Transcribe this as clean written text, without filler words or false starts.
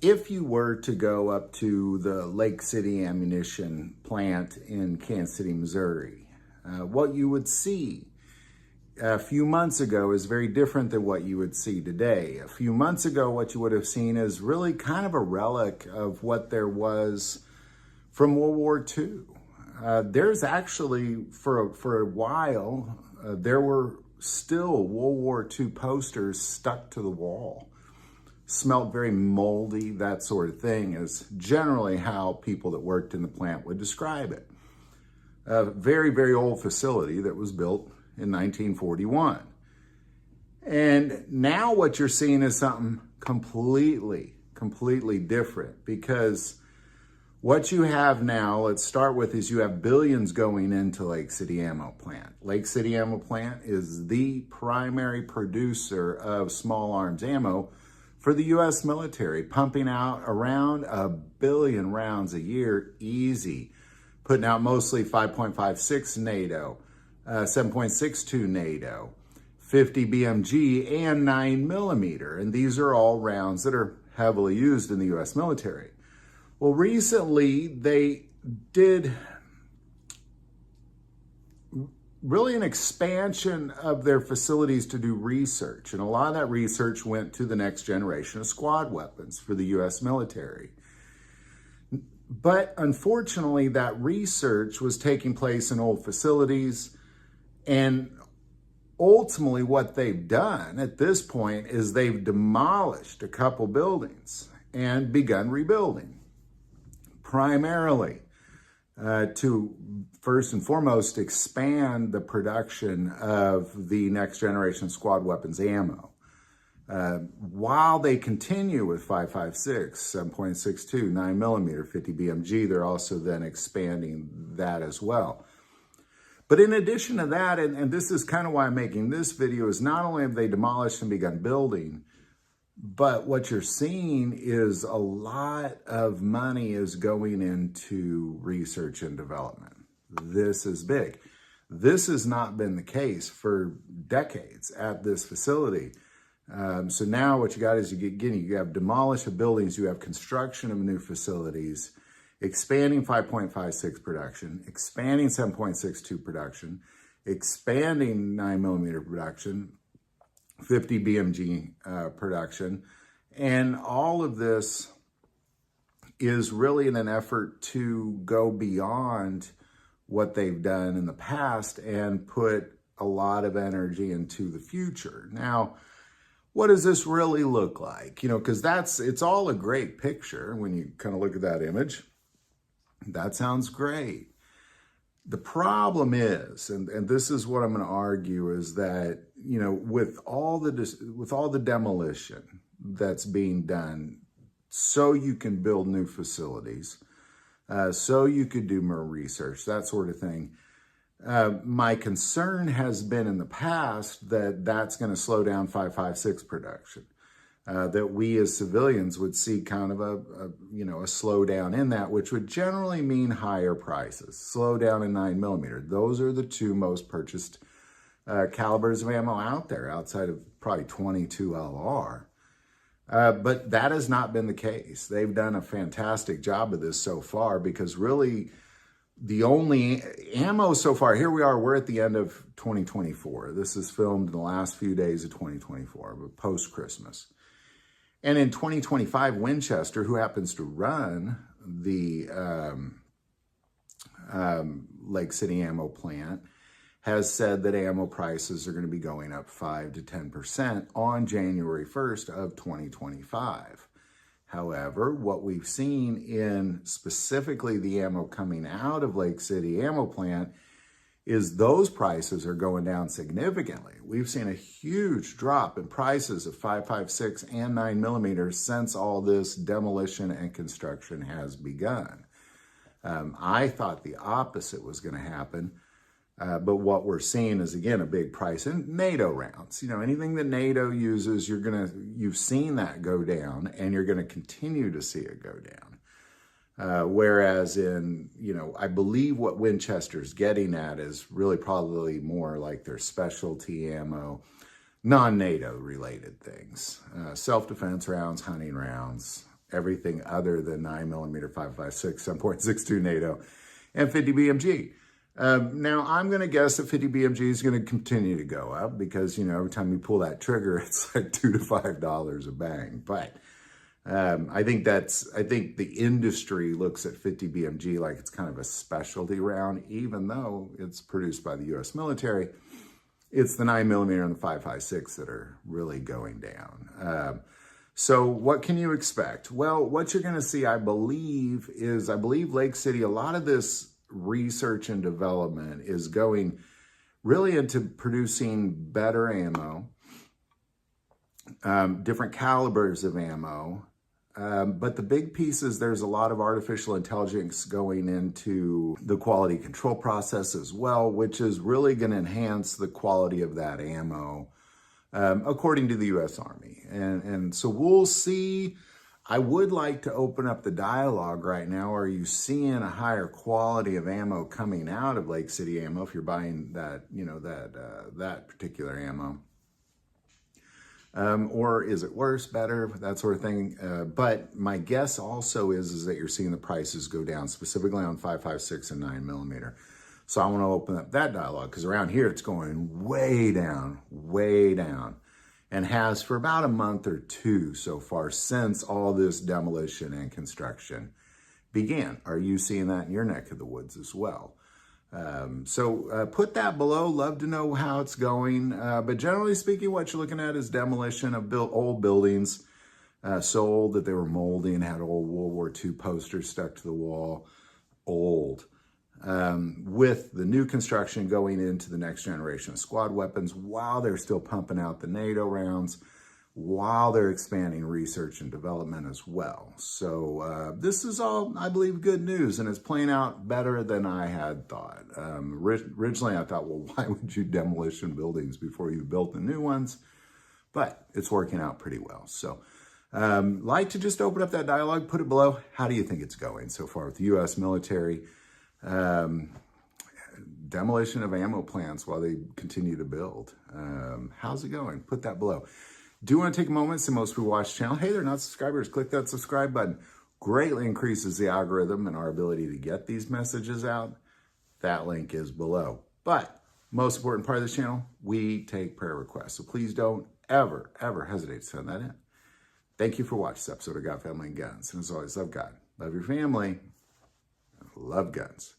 If you were to go up to the Lake City ammunition plant in Kansas City, Missouri, what you would see a few months ago is very different than what you would see today. A few months ago, what you would have seen is really kind of a relic of what there was from World War II. There's actually, for a while, there were still World War II posters stuck to the wall. Smelled very moldy, that sort of thing, is generally how people that worked in the plant would describe it. A very, very old facility that was built in 1941. And now what you're seeing is something completely different, because what you have now, let's start with, is you have billions going into Lake City Ammo Plant. Lake City Ammo Plant is the primary producer of small arms ammo for the U.S. military, pumping out around 1 billion rounds a year, easy. Putting out mostly 5.56 NATO, 7.62 NATO, 50 BMG, and 9mm. And these are all rounds that are heavily used in the U.S. military. Well, recently they did really an expansion of their facilities to do research. And a lot of that research went to the next generation of squad weapons for the U.S. military. But unfortunately, that research was taking place in old facilities. And ultimately what they've done at this point is they've demolished a couple buildings and begun rebuilding. Primarily to, first and foremost, expand the production of the next generation squad weapons ammo. While they continue with 5.56, 7.62, 9mm, 50 BMG, they're also then expanding that as well. But in addition to that, and this is kind of why I'm making this video, is not only have they demolished and begun building, but what you're seeing is a lot of money is going into research and development. This is big. This has not been the case for decades at this facility. So now what you got is you have demolish of buildings, you have construction of new facilities, expanding 5.56 production, expanding 7.62 production, expanding 9mm production, 50 BMG production. And all of this is really in an effort to go beyond what they've done in the past and put a lot of energy into the future. Now, what does this really look like? You know, because it's all a great picture when you kind of look at that image. That sounds great. The problem is, and this is what I'm going to argue, is that, you know, with all the demolition that's being done, so you can build new facilities, so you could do more research, that sort of thing. My concern has been in the past that that's going to slow down 5.56 production. That we as civilians would see kind of a slowdown in that, which would generally mean higher prices. Slowdown in 9mm. Those are the two most purchased calibers of ammo out there, outside of probably 22 LR. But that has not been the case. They've done a fantastic job of this so far, because really the only ammo so far, here we are, we're at the end of 2024. This is filmed in the last few days of 2024, but post-Christmas. And in 2025, Winchester, who happens to run the Lake City Ammo Plant, has said that ammo prices are going to be going up 5 to 10% on January 1st of 2025. However, what we've seen in specifically the ammo coming out of Lake City Ammo Plant is those prices are going down significantly. We've seen a huge drop in prices of 5.56 and 9mm since all this demolition and construction has begun. I thought the opposite was going to happen, but what we're seeing is, again, a big price in NATO rounds. You know, anything that NATO uses, you've seen that go down, and you're going to continue to see it go down. Whereas in, I believe what Winchester's getting at is really probably more like their specialty ammo, non-NATO related things. Self-defense rounds, hunting rounds, everything other than 9mm 5.56, 7.62 NATO, and 50 BMG. Now, I'm going to guess that 50 BMG is going to continue to go up because, every time you pull that trigger, it's like $2 to $5 a bang. But I think the industry looks at 50 BMG like it's kind of a specialty round, even though it's produced by the U.S. military. It's the 9mm and the 5.56 that are really going down. So what can you expect? Well, what you're going to see, I believe Lake City, a lot of this research and development is going really into producing better ammo, different calibers of ammo. But the big piece is there's a lot of artificial intelligence going into the quality control process as well, which is really going to enhance the quality of that ammo, according to the U.S. Army. And so we'll see. I would like to open up the dialogue right now. Are you seeing a higher quality of ammo coming out of Lake City Ammo if you're buying that, that particular ammo? Or is it worse, better, that sort of thing? But my guess also is that you're seeing the prices go down, specifically on 5.56 and 9mm. So I want to open up that dialogue because around here it's going way down, and has for about a month or two so far since all this demolition and construction began. Are you seeing that in your neck of the woods as well? So put that below. Love to know how it's going. But generally speaking, what you're looking at is demolition of old buildings, so old that they were moldy and had old World War II posters stuck to the wall. Old. With the new construction going into the next generation of squad weapons, while they're still pumping out the NATO rounds, while they're expanding research and development as well. So this is all, I believe, good news, and it's playing out better than I had thought. Originally, I thought, well, why would you demolition buildings before you built the new ones? But it's working out pretty well. So like to just open up that dialogue, put it below. How do you think it's going so far with the U.S. military? Demolition of ammo plants while they continue to build. How's it going? Put that below. Do want to take a moment, so most people watch the channel. Hey, they're not subscribers. Click that subscribe button. Greatly increases the algorithm and our ability to get these messages out. That link is below. But most important part of this channel, we take prayer requests. So please don't ever, ever hesitate to send that in. Thank you for watching this episode of God, Family, and Guns. And as always, love God, love your family, love guns.